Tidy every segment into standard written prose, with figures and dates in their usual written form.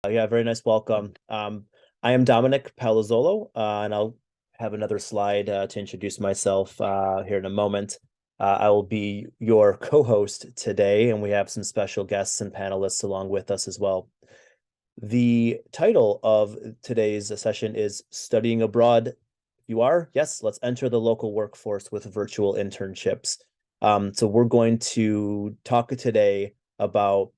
Yeah, very nice welcome. I am Dominic Palazzolo, and I'll have another slide to introduce myself here in a moment. I will be your co-host today, and we have some special guests and panelists along with us as well. The title of today's session is Studying Abroad. You are? Yes, let's enter the local workforce with virtual internships. So we're going to talk today about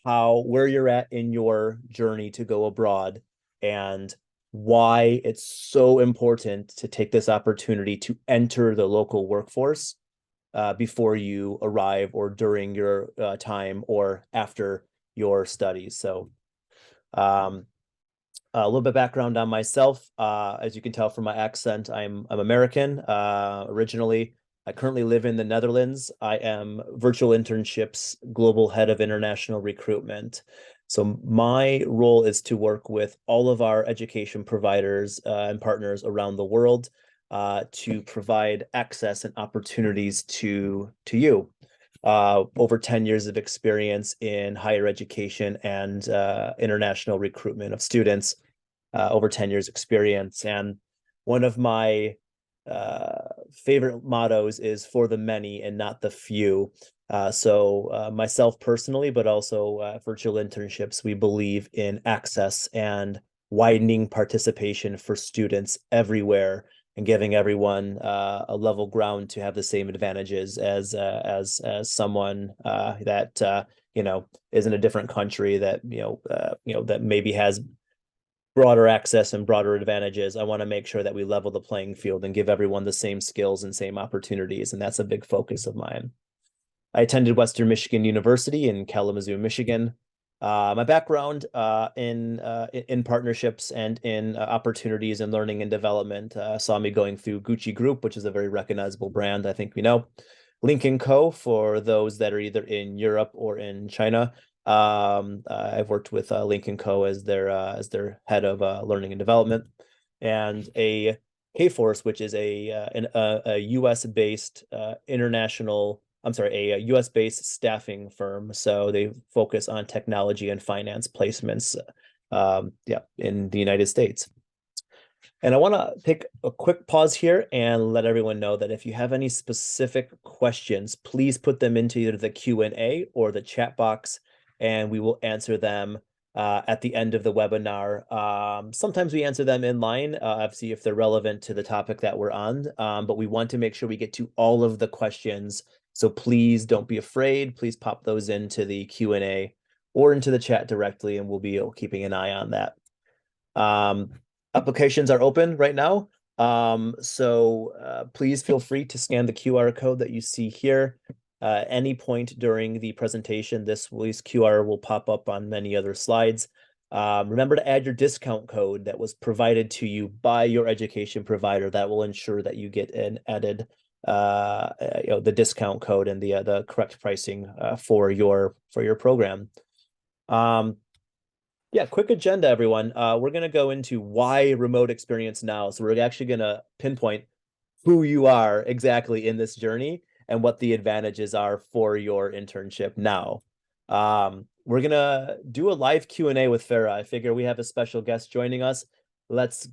where you're at in your journey to go abroad and why it's so important to take this opportunity to enter the local workforce before you arrive or during your time or after your studies. So um, a little bit of background on myself. As you can tell from my accent, I'm American originally. I currently live in the Netherlands. I am Virtual Internships Global Head of International Recruitment. So my role is to work with all of our education providers and partners around the world to provide access and opportunities to you. Over 10 years of experience in higher education and international recruitment of students, over 10 years experience. And one of my favorite mottos is for the many and not the few. So myself personally, but also virtual internships, we believe in access and widening participation for students everywhere and giving everyone a level ground to have the same advantages as someone that is in a different country that that maybe has broader access and broader advantages. I want to make sure that we level the playing field and give everyone the same skills and same opportunities, and that's a big focus of mine. I attended Western Michigan University in Kalamazoo, Michigan. My background in partnerships and in opportunities in learning and development saw me going through Gucci Group, which is a very recognizable brand, I think we know. Lincoln Co. for those that are either in Europe or in China. I've worked with Lincoln Co. as their head of learning and development, and a Kforce, which is a U.S. based international. I'm sorry, a US based staffing firm. So they focus on technology and finance placements in the United States. And I want to take a quick pause here and let everyone know that if you have any specific questions, please put them into either the Q&A or the chat box, and we will answer them at the end of the webinar. Sometimes we answer them in line, obviously if they're relevant to the topic that we're on, but we want to make sure we get to all of the questions. So please don't be afraid. Please pop those into the Q&A or into the chat directly, and we'll be keeping an eye on that. Applications are open right now. So please feel free to scan the QR code that you see here. Any point during the presentation, this QR will pop up on many other slides. Remember to add your discount code that was provided to you by your education provider. That will ensure that you get an added the discount code and the correct pricing for your program. Yeah, quick agenda, everyone. We're going to go into why remote experience now. So we're actually going to pinpoint who you are exactly in this journey and what the advantages are for your internship now. We're going to do a live Q&A with Farah. I figure we have a special guest joining us. Let's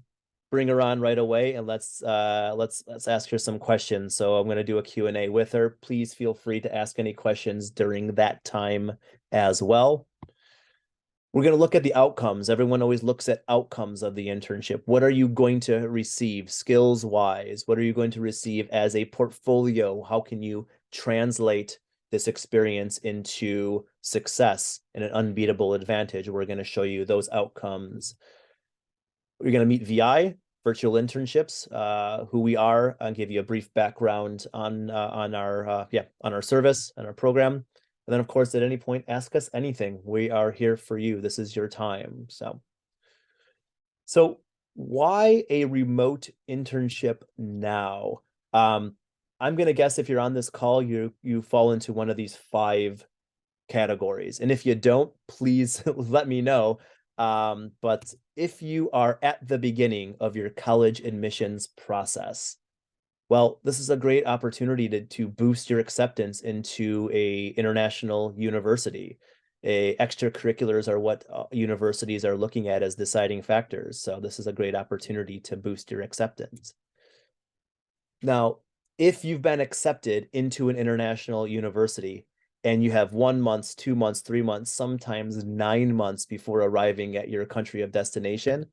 bring her on right away and let's ask her some questions. So I'm going to do a Q&A with her. Please feel free to ask any questions during that time as well. We're going to look at the outcomes. Everyone always looks at outcomes of the internship. What are you going to receive skills-wise? What are you going to receive as a portfolio? How can you translate this experience into success and an unbeatable advantage? We're going to show you those outcomes. We're going to meet VI, Virtual Internships, who we are, and give you a brief background on our service and our program. And then, of course, at any point, ask us anything. We are here for you. This is your time. So why a remote internship now? I'm going to guess if you're on this call, you fall into one of these 5 categories. And if you don't, please let me know. But if you are at the beginning of your college admissions process, well, this is a great opportunity to boost your acceptance into a international university. Extracurriculars are what universities are looking at as deciding factors. So this is a great opportunity to boost your acceptance. Now, if you've been accepted into an international university and you have 1 month, 2 months, 3 months, sometimes 9 months before arriving at your country of destination,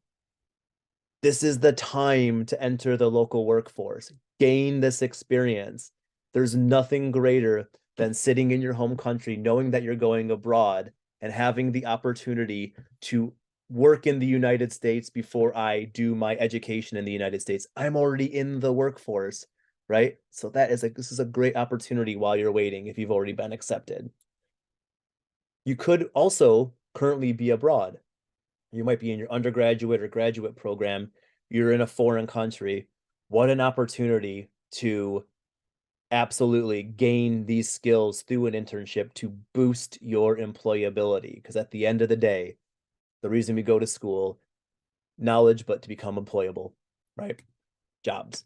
this is the time to enter the local workforce, gain this experience. There's nothing greater than sitting in your home country, knowing that you're going abroad and having the opportunity to work in the United States before I do my education in the United States. I'm already in the workforce, right? So this is a great opportunity while you're waiting if you've already been accepted. You could also currently be abroad. You might be in your undergraduate or graduate program. You're in a foreign country. What an opportunity to absolutely gain these skills through an internship to boost your employability. Because at the end of the day, the reason we go to school, knowledge, but to become employable, right? Jobs.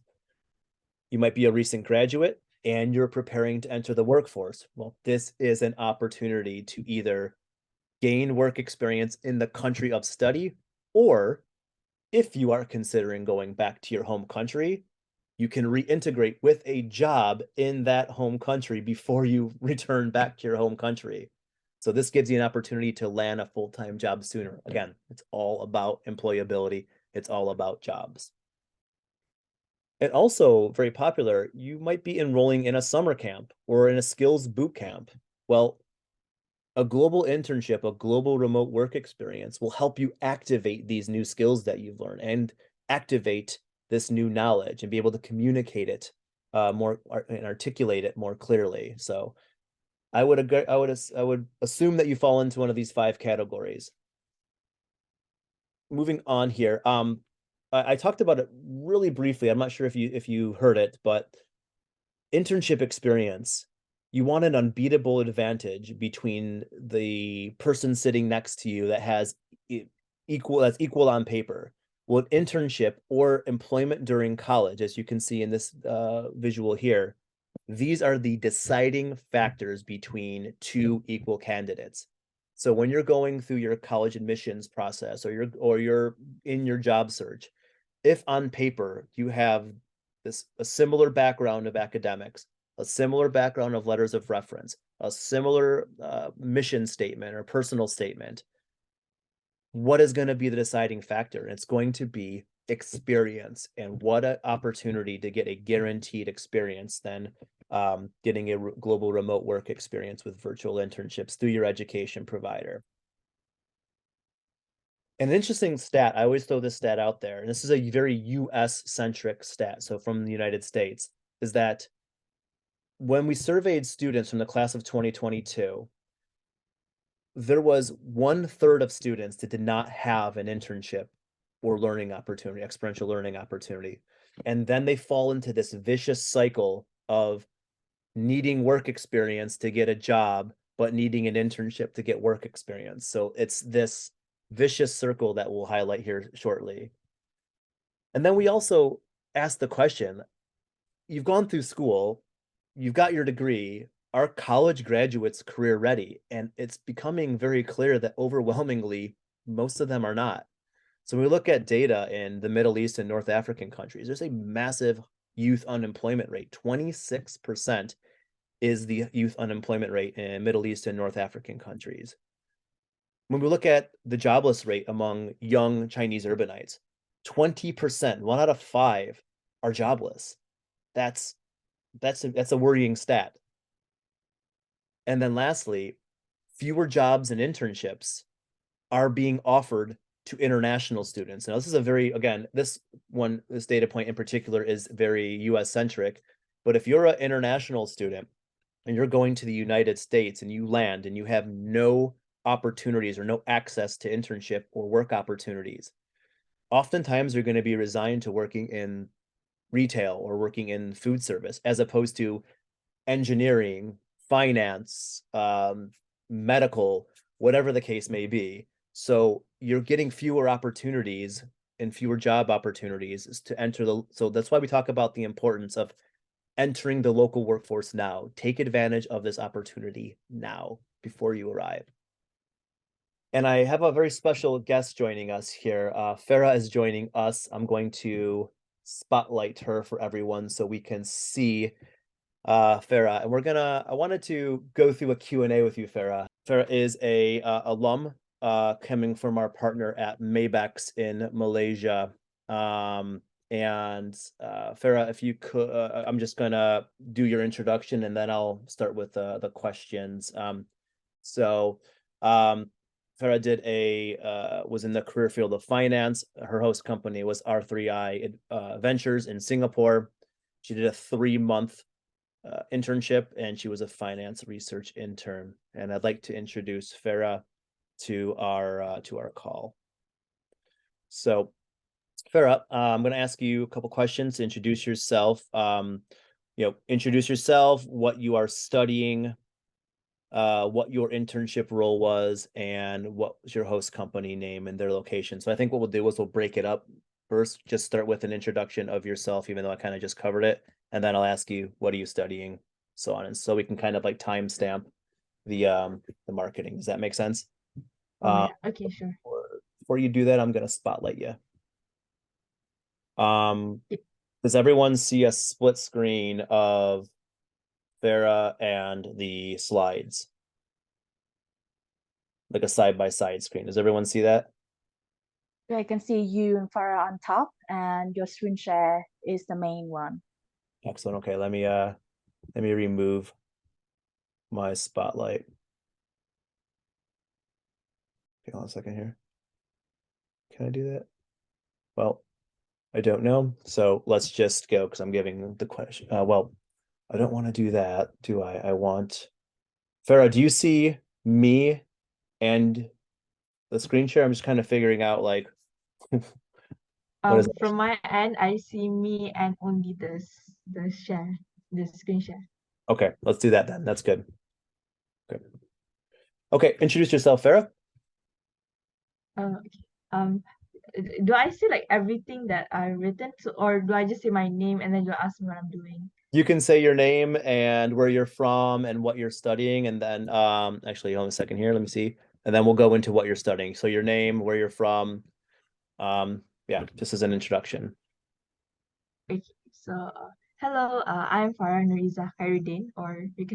You might be a recent graduate and you're preparing to enter the workforce. Well, this is an opportunity to either gain work experience in the country of study, or if you are considering going back to your home country, you can reintegrate with a job in that home country before you return back to your home country. So this gives you an opportunity to land a full-time job sooner. Again, it's all about employability. It's all about jobs. And also very popular, you might be enrolling in a summer camp or in a skills boot camp. Well, a global internship, a global remote work experience will help you activate these new skills that you've learned and activate this new knowledge and be able to communicate it more and articulate it more clearly. So I would agree, I would assume that you fall into one of these 5 categories. Moving on here, I talked about it really briefly. I'm not sure if you heard it, but internship experience, you want an unbeatable advantage between the person sitting next to you that has that's equal on paper. Well, an internship or employment during college, as you can see in this visual here, these are the deciding factors between two equal candidates. So when you're going through your college admissions process or you're in your job search, if on paper you have a similar background of academics, a similar background of letters of reference, a similar mission statement or personal statement, what is going to be the deciding factor? And it's going to be experience. And what an opportunity to get a guaranteed experience than getting a global remote work experience with virtual internships through your education provider. An interesting stat, I always throw this stat out there, and this is a very US centric stat, so from the United States, is that when we surveyed students from the class of 2022, there was 1/3 of students that did not have an internship or learning opportunity, experiential learning opportunity. And then they fall into this vicious cycle of needing work experience to get a job, but needing an internship to get work experience. So it's this vicious circle that we'll highlight here shortly. And then we also ask the question, you've gone through school, you've got your degree, are college graduates career ready? And it's becoming very clear that overwhelmingly, most of them are not. So when we look at data in the Middle East and North African countries, there's a massive youth unemployment rate. 26% is the youth unemployment rate in Middle East and North African countries. When we look at the jobless rate among young Chinese urbanites, 20%, 1 out of 5 are jobless. That's a worrying stat. And then lastly, fewer jobs and internships are being offered to international students. Now, this is a very, again, this data point in particular is very US centric, but if you're an international student and you're going to the United States and you land and you have no opportunities or no access to internship or work opportunities, oftentimes you're going to be resigned to working in retail or working in food service as opposed to engineering, finance, medical, whatever the case may be. So you're getting fewer opportunities and fewer job opportunities to enter so that's why we talk about the importance of entering the local workforce now. Take advantage of this opportunity now before you arrive. And I have a very special guest joining us here. Farah is joining us. I'm going to spotlight her for everyone so we can see Farah. And I wanted to go through a Q&A with you, Farah. Farah is a alum coming from our partner at Mabex in Malaysia. And Farah, if you could, I'm just gonna do your introduction and then I'll start with the questions. So um, Farah was in the career field of finance. Her host company was R3I Ventures in Singapore. She did a 3-month internship and she was a finance research intern. And I'd like to introduce Farah to our call. So Farah, I'm going to ask you a couple questions to introduce yourself. Introduce yourself, what you are studying, what your internship role was, and what was your host company name and their location. So I think what we'll do is we'll break it up. First, just start with an introduction of yourself, even though I kind of just covered it. And then I'll ask you, what are you studying? So on. And so we can kind of like timestamp the marketing. Does that make sense? Oh yeah, okay, sure. Before you do that, I'm gonna spotlight you. Y- Does everyone see a split screen of Farah and the slides? Like a side-by-side screen. Does everyone see that? I can see you and Farah on top, and your screen share is the main one. Excellent. Okay, let me remove my spotlight. Hang on a second here. Can I do that? Well, I don't know. So let's just go because I'm giving the question. Well, I don't want to do that, do I? I want Farah, do you see me and the screen share? I'm just kind of figuring out like what is it? From my end, I see me and only the share, the screen share. Okay, let's do that then. That's good. Okay. Okay, introduce yourself, Farah. Okay. Um, do I see like everything that I've written, or do I just say my name and then you ask me what I'm doing? You can say your name and where you're from and what you're studying, and then actually hold on a second here, let me see. And then we'll go into what you're studying. So your name, where you're from, yeah, just as an introduction. Okay. So, hello, I'm Farah Nuriza Khairuddin, or you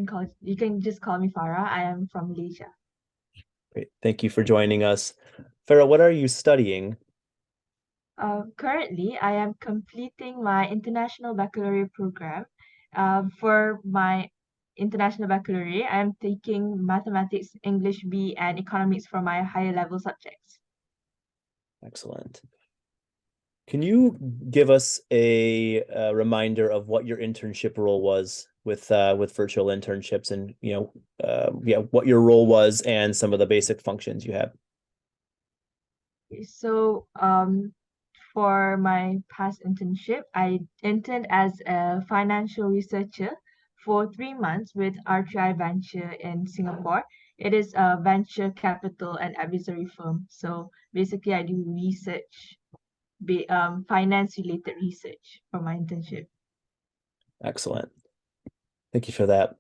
can just call me Farah. I am from Malaysia. Great. Thank you for joining us. Farah, what are you studying? Currently, I am completing my international baccalaureate program. For my international baccalaureate, I am taking mathematics, English B, and economics for my higher level subjects. Excellent. Can you give us a reminder of what your internship role was with virtual internships and yeah, what your role was and some of the basic functions you have? So, for my past internship, I interned as a financial researcher for 3 months with RTI Venture in Singapore. It is a venture capital and advisory firm. So basically, I do finance related research for my internship. Excellent. Thank you for that.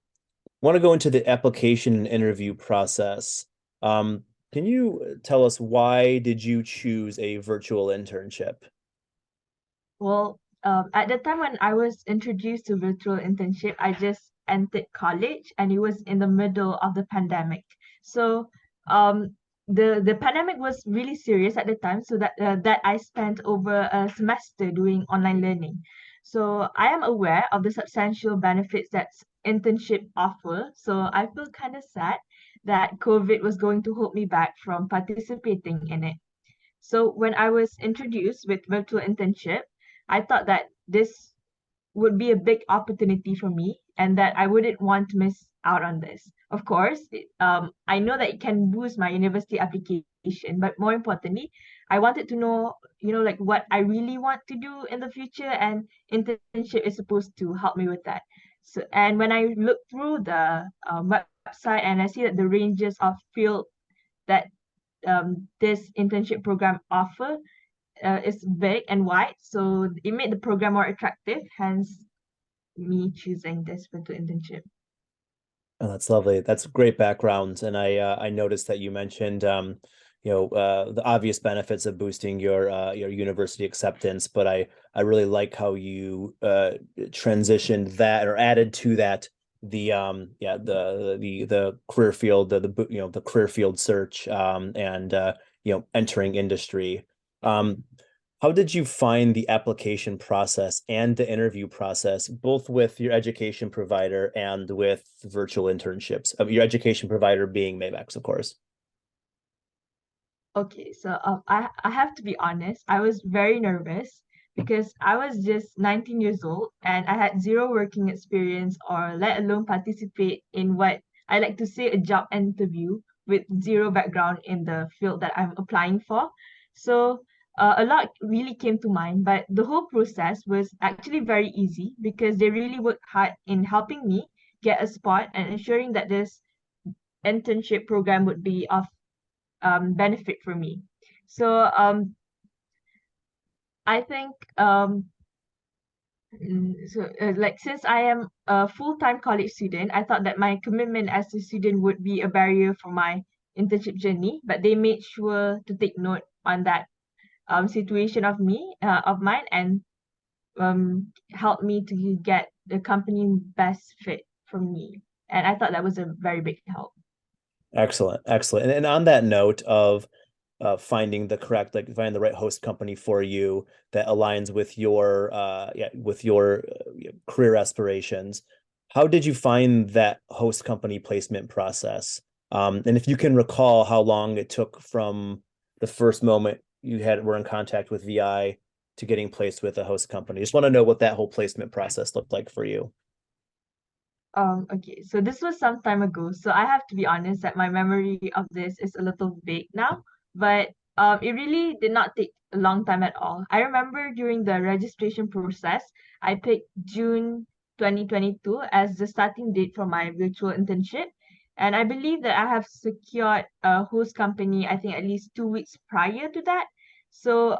Want to go into the application and interview process. Can you tell us why did you choose a virtual internship? Well, at the time when I was introduced to virtual internship, I just entered college and it was in the middle of the pandemic. So, um, the pandemic was really serious at the time, so that I spent over a semester doing online learning. So I am aware of the substantial benefits that internship offer. So I feel kind of sad that COVID was going to hold me back from participating in it. So when I was introduced with virtual internship, I thought that this would be a big opportunity for me and that I wouldn't want to miss out on this. Of course, I know that it can boost my university application, but more importantly, I wanted to know, like what I really want to do in the future, and internship is supposed to help me with that. So, and when I look through the website and I see that the ranges of field that this internship program offer is big and wide, so it made the program more attractive, hence me choosing this virtual internship. Oh, that's lovely. That's great background. And I noticed that you mentioned the obvious benefits of boosting your university acceptance, but I really like how you transitioned that or added to that the career field, the career field search, and entering industry. Um, how did you find the application process and the interview process, both with your education provider and with virtual internships? Of your education provider being Mavex, of course. Okay, so I have to be honest. I was very nervous because I was just 19 years old and I had zero working experience or let alone participate in what I like to say a job interview with zero background in the field that I'm applying for. So a lot really came to mind, but the whole process was actually very easy because they really worked hard in helping me get a spot and ensuring that this internship program would be of benefit for me. So I think like since I am a full-time college student, I thought that my commitment as a student would be a barrier for my internship journey, but they made sure to take note on that situation of mine and help me to get the company best fit for me. And I thought that was a very big help. Excellent, excellent. And on that note of finding finding the right host company for you that aligns with your career aspirations, how did you find that host company placement process? And if you can recall how long it took from the first moment were in contact with VI to getting placed with a host company. Just want to know what that whole placement process looked like for you. Okay, so this was some time ago, so I have to be honest that my memory of this is a little vague now, but it really did not take a long time at all. I remember during the registration process, I picked June 2022 as the starting date for my virtual internship, and I believe that I have secured a host company, I think at least 2 weeks prior to that. So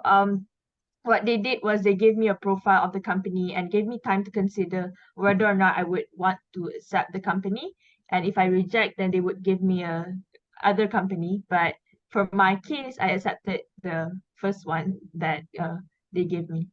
what they did was they gave me a profile of the company and gave me time to consider whether or not I would want to accept the company. And if I reject, then they would give me a other company. But for my case, I accepted the first one that they gave me.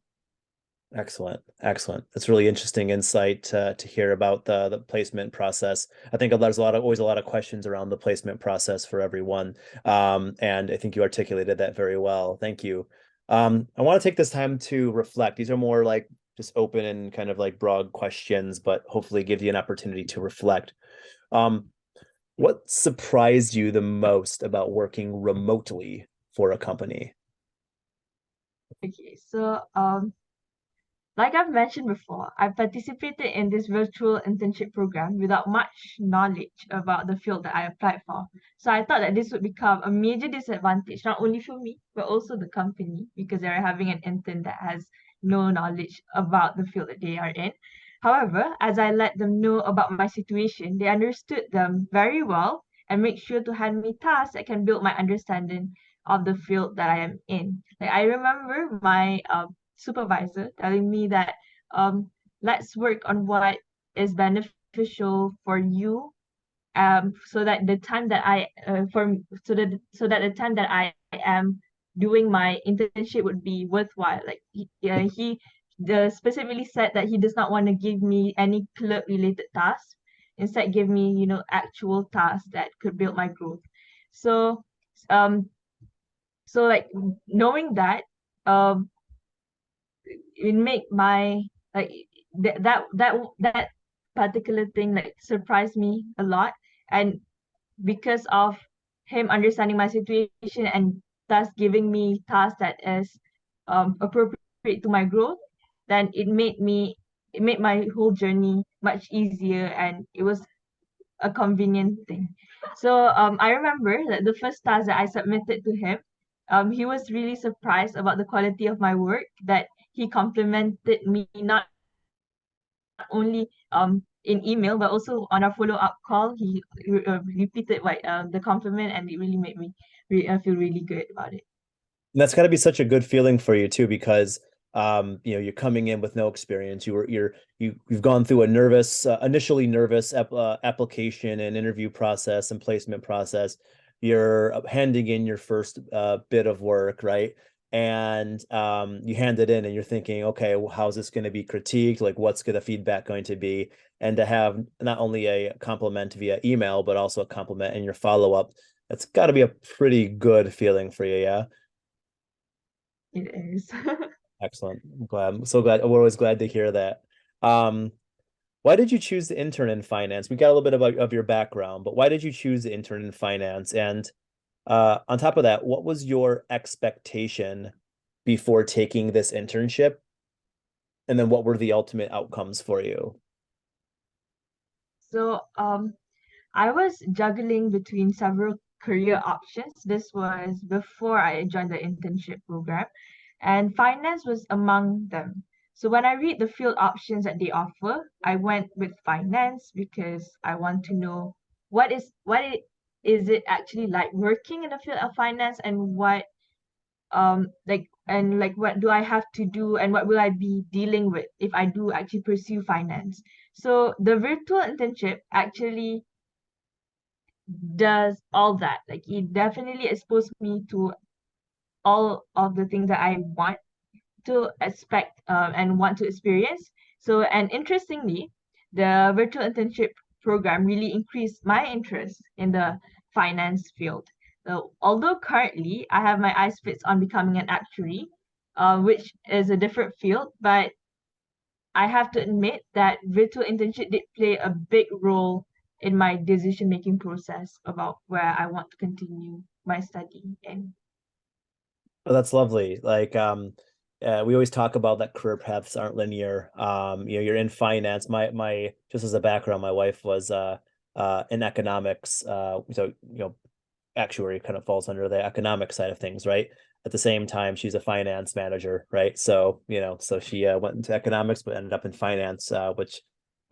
Excellent. Excellent. That's really interesting insight to hear about the placement process. I think there's always a lot of questions around the placement process for everyone. And I think you articulated that very well. Thank you. I want to take this time to reflect. These are more like just open and kind of like broad questions, but hopefully give you an opportunity to reflect. Um, what surprised you the most about working remotely for a company? Okay, so like I've mentioned before, I participated in this virtual internship program without much knowledge about the field that I applied for. So I thought that this would become a major disadvantage, not only for me, but also the company, because they're having an intern that has no knowledge about the field that they are in. However, as I let them know about my situation, they understood them very well and make sure to hand me tasks that can build my understanding of the field that I am in. Like I remember my supervisor telling me that um let's work on what is beneficial for you so that the time that I for so that the time that I am doing my internship would be worthwhile. Like he specifically said that he does not want to give me any clerk related tasks, instead give me actual tasks that could build my growth. So um like knowing that um it make my like that particular thing like surprised me a lot, and because of him understanding my situation and thus giving me tasks that is appropriate to my growth, then it made my whole journey much easier, and it was a convenient thing. So I remember that the first task that I submitted to him, he was really surprised about the quality of my work, that he complimented me not only in email but also on our follow-up call. He repeated what the compliment, and it really made me feel really good about it. And that's got to be such a good feeling for you too, because you're coming in with no experience. You've gone through a initially nervous application and interview process and placement process. you're handing in your first bit of work, right? And you hand it in and you're thinking, okay, well, how's this going to be critiqued? Like, what's the feedback going to be? And to have not only a compliment via email, but also a compliment in your follow-up, that's got to be a pretty good feeling for you, yeah? It is. Excellent. I'm glad. I'm so glad. We're always glad to hear that. Um, why did you choose to intern in finance? We got a little bit of your background, but why did you choose to intern in finance? And on top of that, what was your expectation before taking this internship? And then what were the ultimate outcomes for you? So, I was juggling between several career options. This was before I joined the internship program, and finance was among them. So when I read the field options that they offer, I went with finance because I want to know is it actually like working in the field of finance, and what do I have to do, and what will I be dealing with if I do actually pursue finance. So the virtual internship actually does all that. Like it definitely exposed me to all of the things that I want to expect and want to experience. So, and interestingly, the virtual internship program really increased my interest in the finance field. So, although currently I have my eyes fixed on becoming an actuary, which is a different field, but I have to admit that virtual internship did play a big role in my decision making process about where I want to continue my study in. Oh, that's lovely. Like, we always talk about that career paths aren't linear. You're in finance. My just as a background, my wife was in economics. So actuary kind of falls under the economic side of things, right? At the same time, she's a finance manager, right? So, so she went into economics, but ended up in finance, which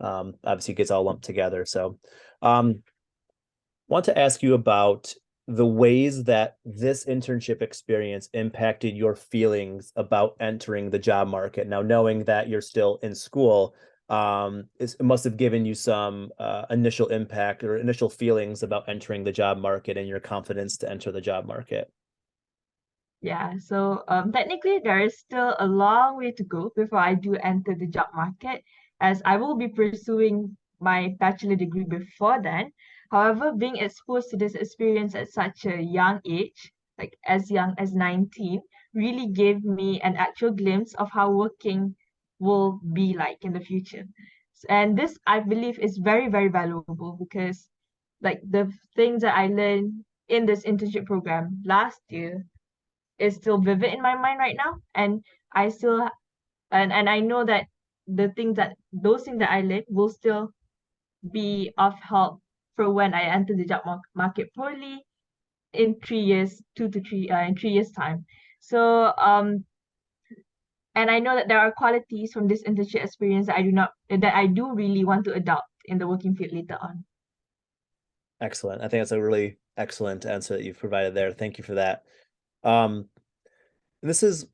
obviously gets all lumped together. So, want to ask you about the ways that this internship experience impacted your feelings about entering the job market. Now, knowing that you're still in school, it must have given you some initial impact or initial feelings about entering the job market and your confidence to enter the job market. Yeah, so technically there is still a long way to go before I do enter the job market, as I will be pursuing my bachelor degree before then. However, being exposed to this experience at such a young age, like as young as 19, really gave me an actual glimpse of how working will be like in the future. And this, I believe, is very, very valuable because like the things that I learned in this internship program last year is still vivid in my mind right now, and I still and I know that those things that I learned will still be of help for when I enter the job market probably in 3 years, 2 to 3 in 3 years time. So and I know that there are qualities from this internship experience that I do really want to adopt in the working field later on. Excellent. I think that's a really excellent answer that you've provided there. Thank you for that. Um, this is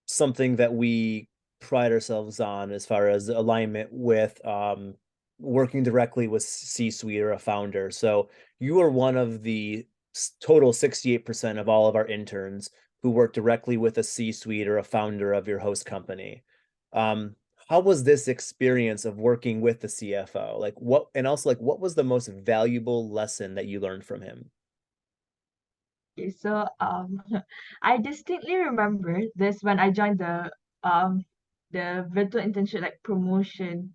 something that we pride ourselves on as far as alignment with working directly with C-suite or a founder. So you are one of the total 68% of all of our interns who work directly with a C-suite or a founder of your host company. Um, how was this experience of working with the CFO? Like what, and also like what was the most valuable lesson that you learned from him? Okay, so I distinctly remember this when I joined the virtual internship like promotion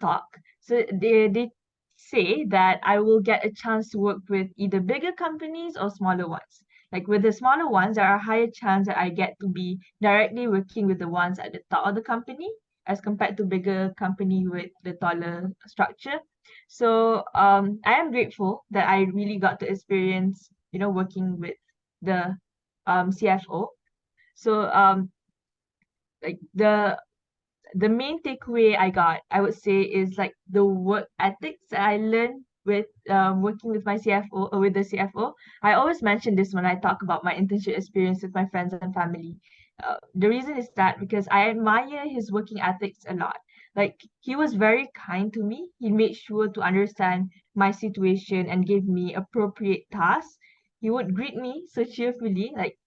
talk. So they say that I will get a chance to work with either bigger companies or smaller ones. Like with the smaller ones, there are higher chance that I get to be directly working with the ones at the top of the company as compared to bigger company with the taller structure. So I am grateful that I really got to experience, working with the CFO. So like the main takeaway I got, I would say, is like the work ethics that I learned with working with my CFO or with the CFO. I always mention this when I talk about my internship experience with my friends and family. The reason is that because I admire his working ethics a lot. Like he was very kind to me. He made sure to understand my situation and gave me appropriate tasks, he would greet me so cheerfully, like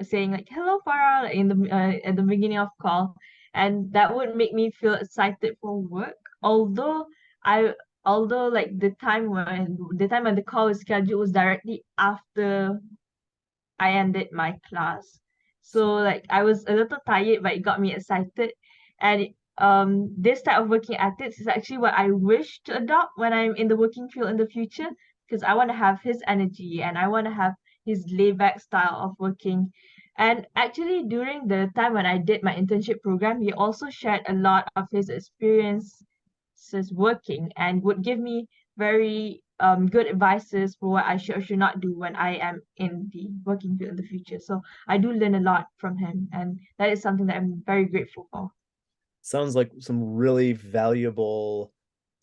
saying like "Hello, Farah," like, in the at the beginning of call, and that would make me feel excited for work. I although like the time when the call was scheduled was directly after I ended my class. So like I was a little tired, but it got me excited. And this type of working ethics is actually what I wish to adopt when I'm in the working field in the future, because I want to have his energy and I want to have his laid back style of working. And actually, during the time when I did my internship program, he also shared a lot of his experiences working and would give me very good advices for what I should or should not do when I am in the working field in the future. So I do learn a lot from him, and that is something that I'm very grateful for. Sounds like some really valuable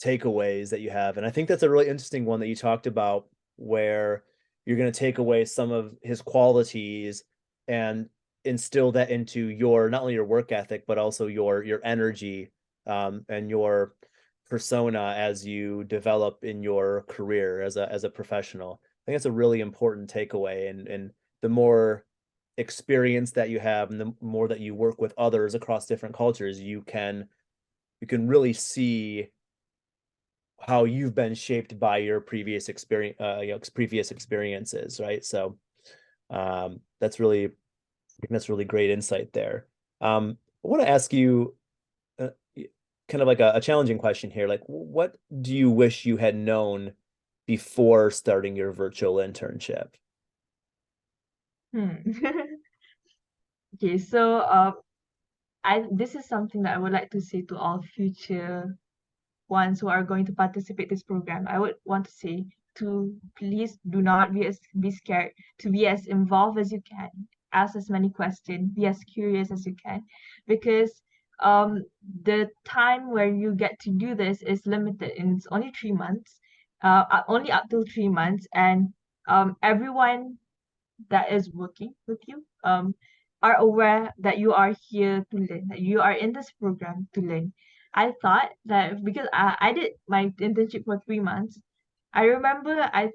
takeaways that you have. And I think that's a really interesting one that you talked about, where you're going to take away some of his qualities and instill that into your, not only your work ethic, but also your energy, and your persona as you develop in your career as a professional. I think that's a really important takeaway. And the more experience that you have and the more that you work with others across different cultures, you can really see how you've been shaped by your previous experience, previous experiences, right? So that's really, I think that's really great insight there. I want to ask you uh, kind of like a challenging question here. Like, what do you wish you had known before starting your virtual internship? Hmm. Okay, so I this is something that I would like to say to all future ones who are going to participate this program. I would want to say to please do not be scared to be as involved as you can, ask as many questions, be as curious as you can, because the time where you get to do this is limited and it's only 3 months, only up till 3 months, and everyone that is working with you are aware that you are here to learn, that you are in this program to learn. I thought that because I did my internship for 3 months, I remember I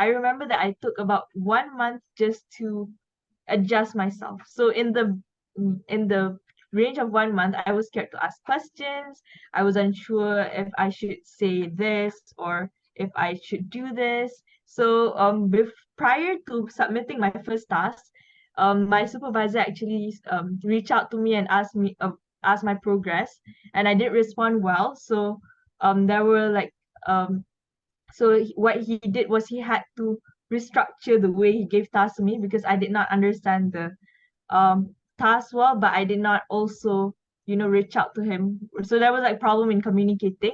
remember that I took about 1 month just to adjust myself. So in the range of 1 month, I was scared to ask questions. I was unsure if I should say this or if I should do this. So prior to submitting my first task, my supervisor actually reached out to me and asked my progress, and I did respond well. So there were like what he did was he had to restructure the way he gave tasks to me because I did not understand the task well, but I did not also, reach out to him. So there was like problem in communicating,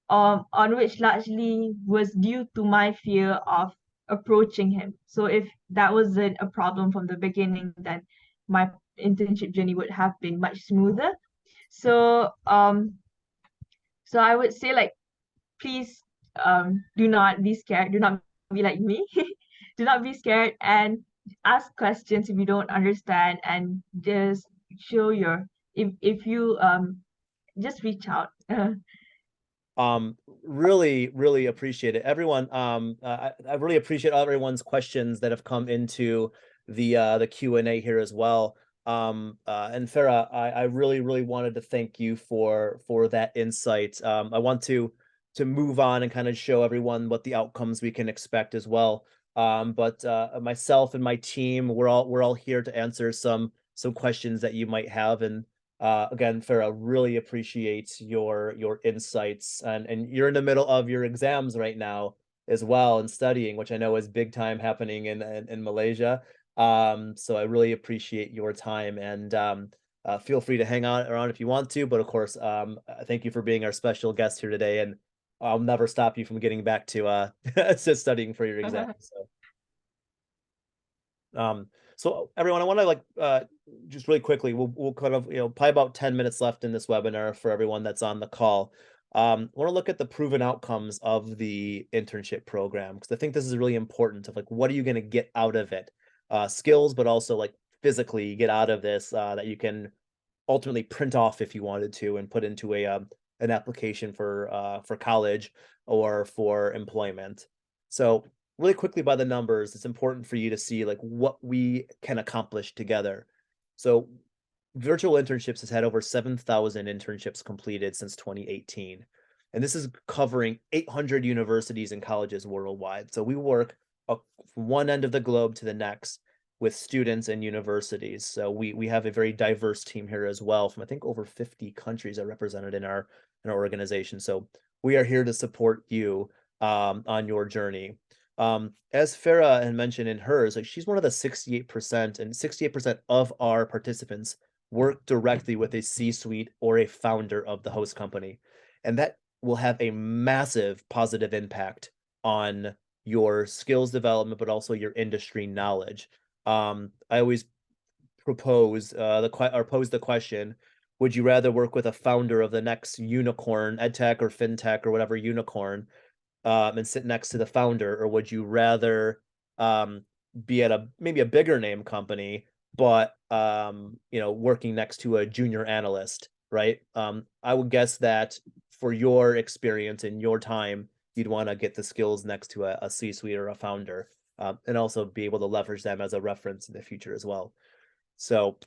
on which largely was due to my fear of approaching him. So if that wasn't a problem from the beginning, then my internship journey would have been much smoother. So so I would say like please do not be scared. Do not be like me. Do not be scared and ask questions if you don't understand and just show your if you just reach out. Really appreciate it, everyone. I really appreciate everyone's questions that have come into the Q&A here as well. And Farah, I really wanted to thank you for that insight. I want to move on and kind of show everyone what the outcomes we can expect as well. But myself and my team, we're all here to answer some questions that you might have. And again, Farah, really appreciate your insights, and you're in the middle of your exams right now as well and studying, which I know is big time happening in Malaysia. So I really appreciate your time, and feel free to hang out around if you want to. But of course, thank you for being our special guest here today, and I'll never stop you from getting back to to studying for your exams. So. So everyone, I want to just really quickly, we'll kind of, probably about 10 minutes left in this webinar for everyone that's on the call. I want to look at the proven outcomes of the internship program, because I think this is really important of like, what are you going to get out of it? Skills, but also like physically get out of this, that you can ultimately print off if you wanted to and put into an application for college. or for employment. So really quickly by the numbers, it's important for you to see like what we can accomplish together. So Virtual Internships has had over 7,000 internships completed since 2018. And this is covering 800 universities and colleges worldwide. So we work from one end of the globe to the next with students and universities. So we have a very diverse team here as well, from I think over 50 countries are represented in our organization. So we are here to support you on your journey. As Farah had mentioned in hers, like she's one of the 68%, and 68% of our participants work directly with a C-suite or a founder of the host company. And that will have a massive positive impact on your skills development, but also your industry knowledge. I always pose the question: would you rather work with a founder of the next unicorn, edtech or fintech or whatever unicorn, and sit next to the founder, or would you rather be at maybe a bigger name company, but working next to a junior analyst, right? I would guess that for your experience and your time, you'd want to get the skills next to a C-suite or a founder, and also be able to leverage them as a reference in the future as well. So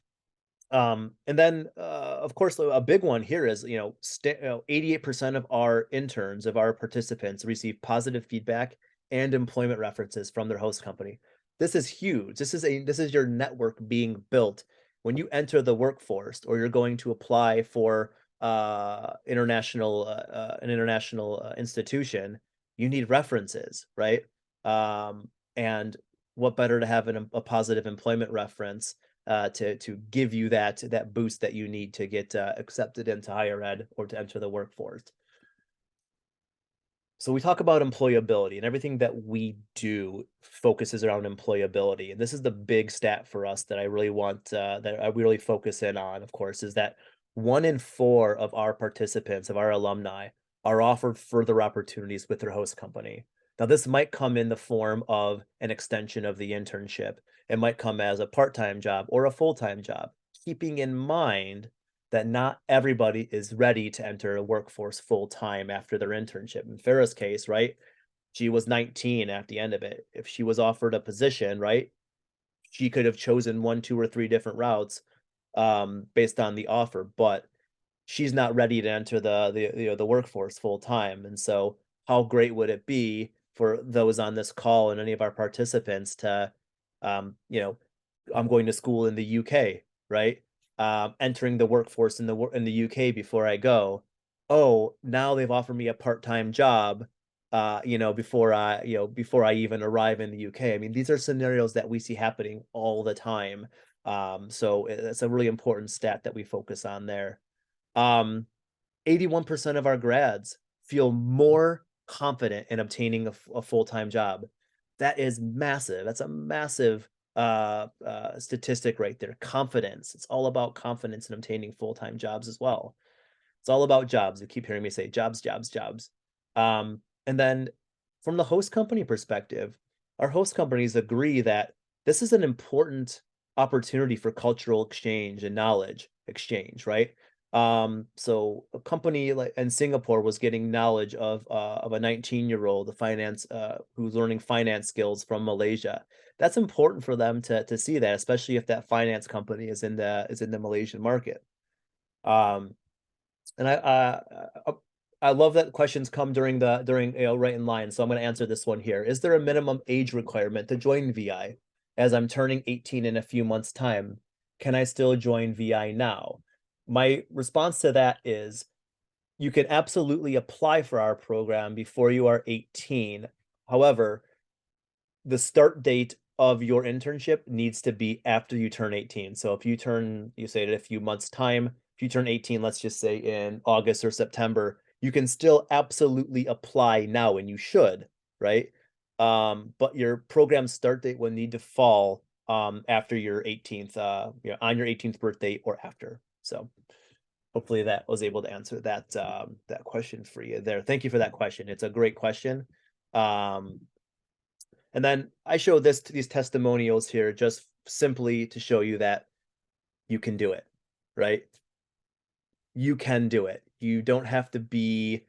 and then of course a big one here is 88% of our interns, of our participants, receive positive feedback and employment references from their host company. This is huge. This is your network being built when you enter the workforce, or you're going to apply for an international institution. You need references, right? And what better to have a positive employment reference to give you that boost that you need to get accepted into higher ed or to enter the workforce. So we talk about employability, and everything that we do focuses around employability. And this is the big stat for us that I really want, that I really focus in on, of course, is that 1 in 4 of our participants, of our alumni, are offered further opportunities with their host company. Now, this might come in the form of an extension of the internship. It might come as a part-time job or a full-time job, keeping in mind that not everybody is ready to enter a workforce full time after their internship. In Farah's case, right? She was 19 at the end of it. If she was offered a position, right, she could have chosen 1, 2, or 3 different routes based on the offer, but she's not ready to enter the workforce full time. And so, how great would it be for those on this call and any of our participants to, you know, I'm going to school in the UK, right? Entering the workforce in the UK before I go. Oh, now they've offered me a part-time job, before I even arrive in the UK. I mean, these are scenarios that we see happening all the time. So it's a really important stat that we focus on there. 81% of our grads feel more confident in obtaining a full-time job. That is massive. That's a massive statistic right there. Confidence. It's all about confidence in obtaining full-time jobs as well. It's all about jobs. You keep hearing me say jobs, jobs, jobs. And then from the host company perspective, our host companies agree that this is an important opportunity for cultural exchange and knowledge exchange, right? So a company like in Singapore was getting knowledge of a 19-year-old, who's learning finance skills from Malaysia. That's important for them to see that, especially if that finance company is in the Malaysian market. And I love that questions come during right in line. So I'm going to answer this one here. Is there a minimum age requirement to join VI? As I'm turning 18 in a few months' time, can I still join VI now? My response to that is you can absolutely apply for our program before you are 18. However, the start date of your internship needs to be after you turn 18. So if you say in a few months' time, if you turn 18, let's just say in August or September, you can still absolutely apply now, and you should, right? But your program start date will need to fall after your 18th, on your 18th birthday or after. So hopefully that was able to answer that question for you there. Thank you for that question. It's a great question. And then I show these testimonials here just simply to show you that you can do it, right? You can do it. You don't have to be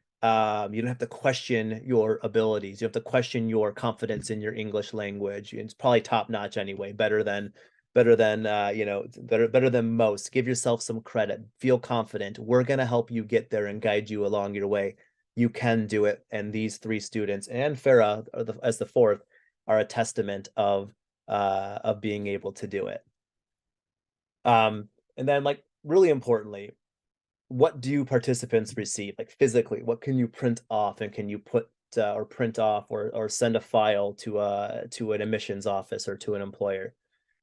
You don't have to question your abilities. You have to question your confidence in your English language. It's probably top notch anyway, better than most. Give yourself some credit. Feel confident. We're gonna help you get there and guide you along your way. You can do it. And these three students and Farah as the fourth are a testament of being able to do it. And then like really importantly, what do participants receive like physically? What can you print off and can you put or print off or send a file to an admissions office or to an employer?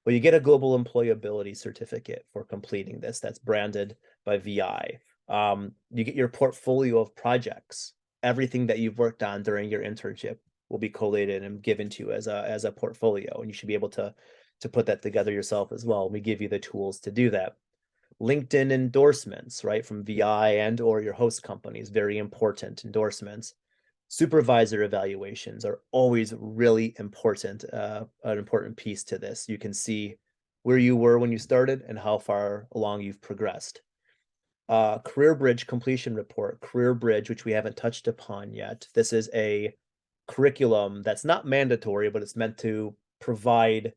Well, you get a global employability certificate for completing this. That's branded by VI. You get your portfolio of projects. Everything that you've worked on during your internship will be collated and given to you as a portfolio, and you should be able to put that together yourself as well. We give you the tools to do that. LinkedIn endorsements, right, from VI and or your host companies, very important endorsements. Supervisor evaluations are always really important, an important piece to this. You can see where you were when you started and how far along you've progressed. Career Bridge completion report, Career Bridge, which we haven't touched upon yet. This is a curriculum that's not mandatory, but it's meant to provide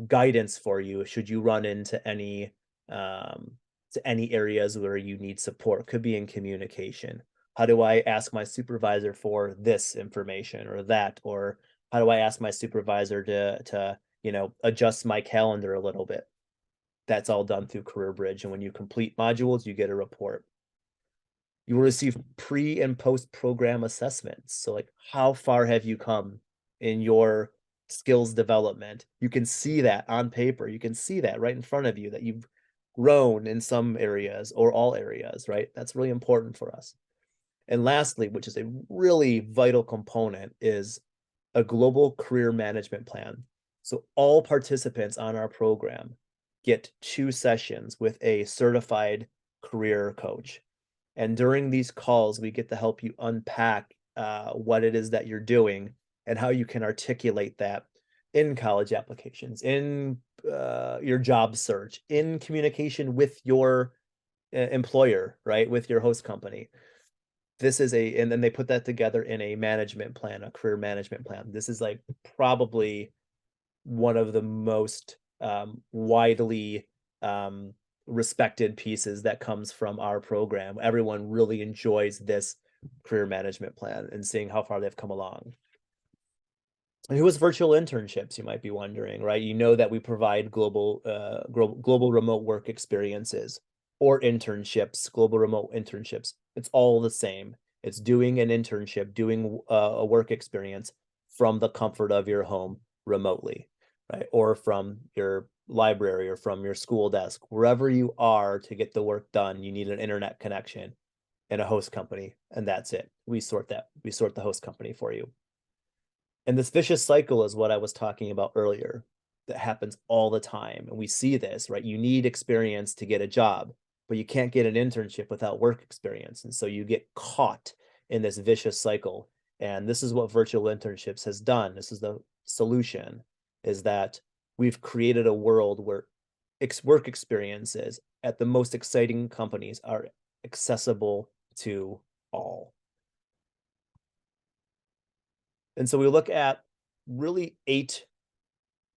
guidance for you should you run into any areas where you need support. Could be in communication. How do I ask my supervisor for this information or that? Or how do I ask my supervisor to adjust my calendar a little bit? That's all done through Career Bridge. And when you complete modules, you get a report. You will receive pre and post program assessments. So like how far have you come in your skills development? You can see that on paper. You can see that right in front of you that you've grown in some areas or all areas, right? That's really important for us. And lastly, which is a really vital component, is a global career management plan. So all participants on our program get 2 sessions with a certified career coach. And during these calls, we get to help you unpack what it is that you're doing and how you can articulate that in college applications, in your job search, in communication with your employer, right? With your host company. And then they put that together in a management plan, a career management plan. This is like probably one of the most widely respected pieces that comes from our program. Everyone really enjoys this career management plan and seeing how far they've come along. And who is Virtual Internships, you might be wondering, right? You know that we provide global remote work experiences or internships, global remote internships. It's all the same. It's doing an internship, doing a work experience from the comfort of your home remotely, right? Or from your library or from your school desk, wherever you are to get the work done, you need an internet connection and a host company, and that's it. We sort the host company for you. And this vicious cycle is what I was talking about earlier that happens all the time. And we see this, right? You need experience to get a job, but you can't get an internship without work experience. And so you get caught in this vicious cycle. And this is what Virtual Internships has done. This is the solution, is that we've created a world where work experiences at the most exciting companies are accessible to all. And so we look at really 8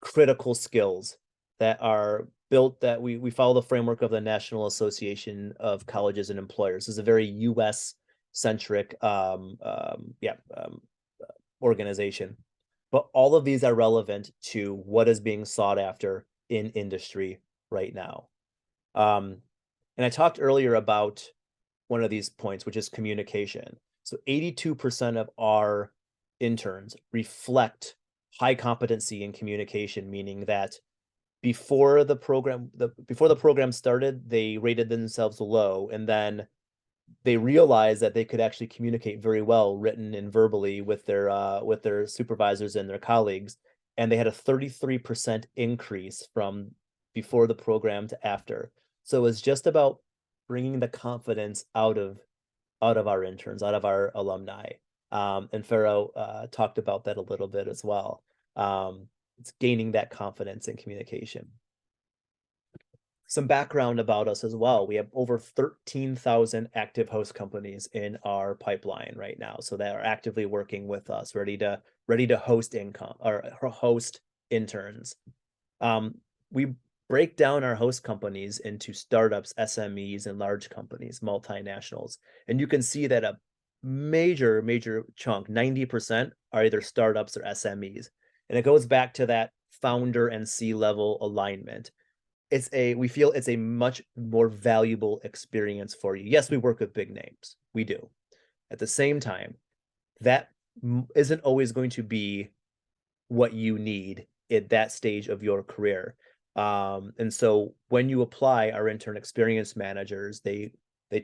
critical skills that are built, that we follow the framework of the National Association of Colleges and Employers. This is a very US centric organization. But all of these are relevant to what is being sought after in industry right now. And I talked earlier about one of these points, which is communication. So 82% of our interns reflect high competency in communication, meaning that before the program started, they rated themselves low, and then they realized that they could actually communicate very well, written and verbally, with their supervisors and their colleagues, and they had a 33% increase from before the program to after. So it was just about bringing the confidence out of our interns, out of our alumni. And Pharaoh talked about that a little bit as well. It's gaining that confidence in communication. some background about us as well. We have over 13,000 active host companies in our pipeline right now. So that are actively working with us, ready to host income or host interns. We break down our host companies into startups, SMEs, and large companies, multinationals. And you can see that a major chunk, 90%, are either startups or SMEs. And it goes back to that founder and C-level alignment. We feel it's a much more valuable experience for you. Yes, we work with big names. We do. At the same time, that isn't always going to be what you need at that stage of your career. And so when you apply, our intern experience managers, they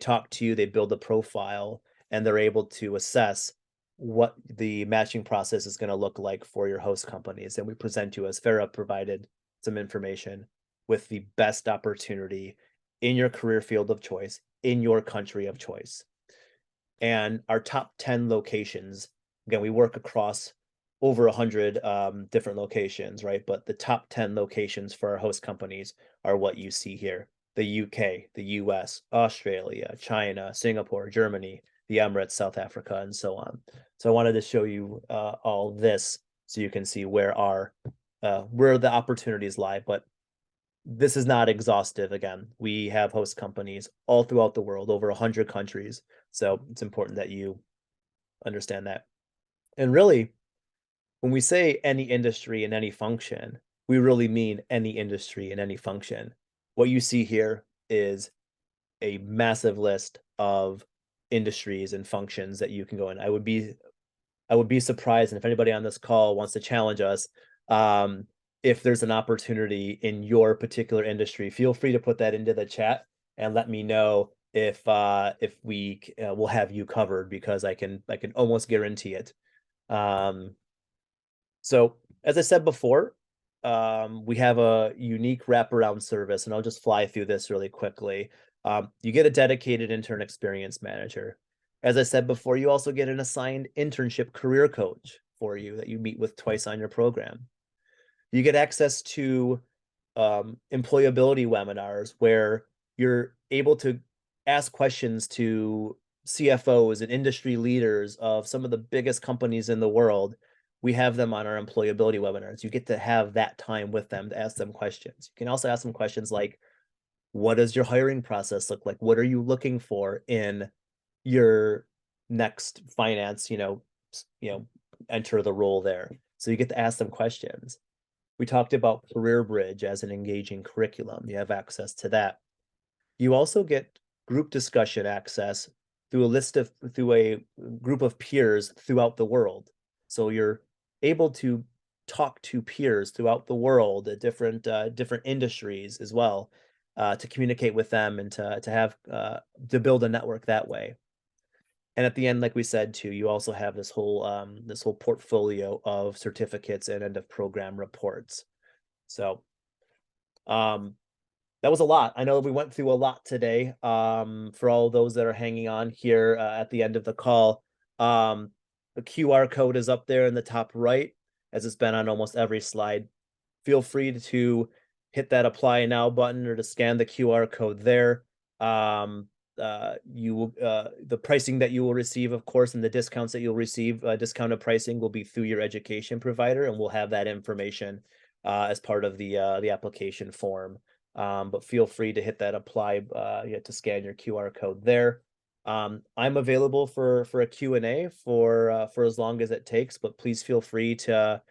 talk to you, they build a profile, and they're able to assess what the matching process is going to look like for your host companies. And we present you, as Farah provided some information, with the best opportunity in your career field of choice, in your country of choice. And our top 10 locations, again, we work across over 100 different locations, right? But the top 10 locations for our host companies are what you see here: the UK, the US, Australia, China, Singapore, Germany, the Emirates, South Africa, and so on. So I wanted to show you all this so you can see where the opportunities lie. But this is not exhaustive. Again, we have host companies all throughout the world, over 100 countries. So it's important that you understand that. And really, when we say any industry and any function, we really mean any industry and any function. What you see here is a massive list of industries and functions that you can go in. I would be surprised, and if anybody on this call wants to challenge us, if there's an opportunity in your particular industry, feel free to put that into the chat and let me know if we will have you covered, because I can almost guarantee it. So as I said before, we have a unique wraparound service, and I'll just fly through this really quickly. You get a dedicated intern experience manager. As I said before, you also get an assigned internship career coach for you that you meet with twice on your program. You get access to employability webinars where you're able to ask questions to CFOs and industry leaders of some of the biggest companies in the world. We have them on our employability webinars. You get to have that time with them to ask them questions. You can also ask them questions like, what does your hiring process look like? What are you looking for in your next finance, enter the role there. So you get to ask them questions. We talked about Career Bridge as an engaging curriculum. You have access to that. You also get group discussion access through a group of peers throughout the world. So you're able to talk to peers throughout the world at different industries as well, to communicate with them and to build a network that way. And at the end, like we said too, you also have this whole portfolio of certificates and end of program reports. So that was a lot. I know we went through a lot today. For all those that are hanging on here at the end of the call, the QR code is up there in the top right, as it's been on almost every slide. Feel free to hit that apply now button or to scan the QR code there. The pricing that you will receive, of course, and the discounts that you'll receive, discounted pricing will be through your education provider, and we'll have that information as part of the application form. But feel free to hit that apply to scan your QR code there. I'm available for a Q&A for as long as it takes, but please feel free to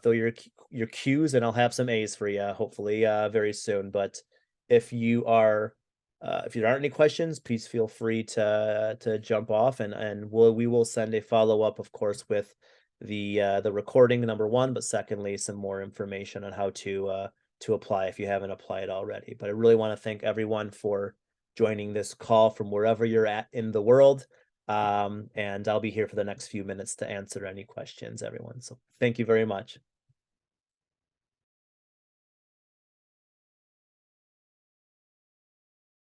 throw your Q's, and I'll have some A's for you hopefully very soon. But if there aren't any questions, please feel free to jump off, and we will send a follow-up, of course, with the recording, number one, but secondly, some more information on how to apply if you haven't applied already. But I really want to thank everyone for joining this call from wherever you're at in the world. And I'll be here for the next few minutes to answer any questions, everyone. So thank you very much.